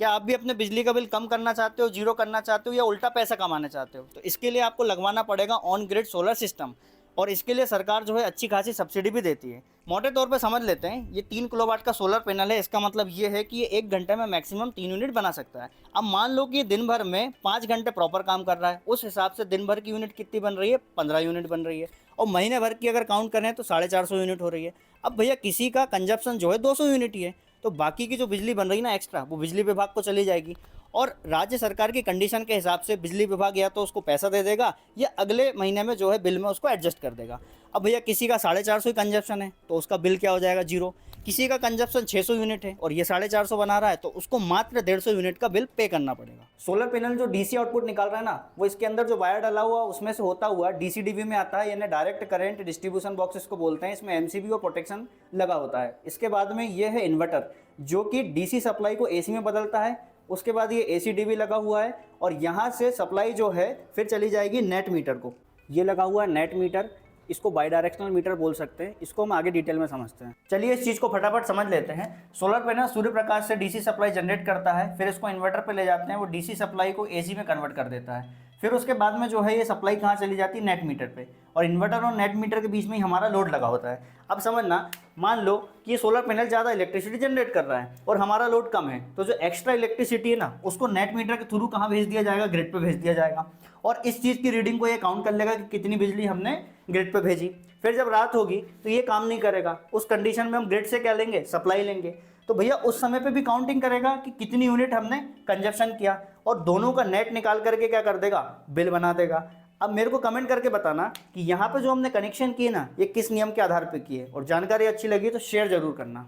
क्या आप भी अपने बिजली का बिल कम करना चाहते हो, जीरो करना चाहते हो, या उल्टा पैसा कमाना चाहते हो? तो इसके लिए आपको लगवाना पड़ेगा ऑन ग्रिड सोलर सिस्टम, और इसके लिए सरकार जो है अच्छी खासी सब्सिडी भी देती है। मोटे तौर पे समझ लेते हैं, ये 3 किलोवाट का सोलर पैनल है। इसका मतलब ये है कि ये 1 घंटे में मैक्सिमम 3 यूनिट बना सकता है। अब मान लो कि ये दिन भर में 5 घंटे प्रॉपर काम कर रहा है, उस हिसाब से दिन भर की यूनिट कितनी बन रही है? 15 यूनिट बन रही है। और महीने भर की अगर काउंट करें तो 450 यूनिट हो रही है। अब भैया किसी का कंजप्शन जो है 200 यूनिट ही है, तो बाकी की जो बिजली बन रही ना एक्स्ट्रा, वो बिजली विभाग को चली जाएगी। और राज्य सरकार की कंडीशन के हिसाब से बिजली विभाग या तो उसको पैसा दे देगा, या अगले महीने में जो है बिल में उसको एडजस्ट कर देगा। अब भैया किसी का 450 ही कंजप्शन है तो उसका बिल क्या हो जाएगा? जीरो। किसी का कंजप्शन 600 यूनिट है और ये 450 बना रहा है, तो उसको मात्र 150 यूनिट का बिल पे करना पड़ेगा। सोलर पैनल जो डीसी आउटपुट निकाल रहा है ना, वो इसके अंदर जो वायर डाला हुआ उसमें से होता हुआ डीसी-डीवी में आता है, यानी डायरेक्ट करंट डिस्ट्रीब्यूशन बॉक्स इसको बोलते हैं। इसमें एमसीबी और प्रोटेक्शन लगा होता है। इसके बाद में ये है इन्वर्टर, जो कि डीसी सप्लाई को एसी में बदलता है। उसके बाद ये एसी डीवी लगा हुआ है, और यहाँ से सप्लाई जो है फिर चली जाएगी नेट मीटर को। ये लगा हुआ है नेट मीटर, इसको बाई डायरेक्शनल मीटर बोल सकते हैं। इसको हम आगे डिटेल में समझते हैं। चलिए इस चीज़ को फटाफट समझ लेते हैं। सोलर पैनल सूर्य प्रकाश से डीसी सप्लाई जनरेट करता है, फिर इसको इन्वर्टर पे ले जाते हैं, वो डीसी सप्लाई को एसी में कन्वर्ट कर देता है। फिर उसके बाद में जो है ये सप्लाई कहाँ चली जाती है? नेट मीटर पे, और इन्वर्टर और नेट मीटर के बीच में ही हमारा लोड लगा होता है। अब समझना, मान लो कि ये सोलर पैनल ज़्यादा इलेक्ट्रिसिटी जनरेट कर रहा है और हमारा लोड कम है, तो जो एक्स्ट्रा इलेक्ट्रिसिटी है ना, उसको नेट मीटर के थ्रू कहाँ भेज दिया जाएगा? ग्रिड पे भेज दिया जाएगा। और इस चीज़ की रीडिंग को ये काउंट कर लेगा कि कितनी बिजली हमने ग्रिड पे भेजी। फिर जब रात होगी तो ये काम नहीं करेगा। उस कंडीशन में हम ग्रिड से क्या लेंगे? सप्लाई लेंगे। तो भैया उस समय पे भी काउंटिंग करेगा कि कितनी यूनिट हमने कंजप्शन किया, और दोनों का नेट निकाल करके क्या कर देगा? बिल बना देगा। अब मेरे को कमेंट करके बताना कि यहाँ पे जो हमने कनेक्शन किए ना, ये किस नियम के आधार पे किए, और जानकारी अच्छी लगी तो शेयर जरूर करना।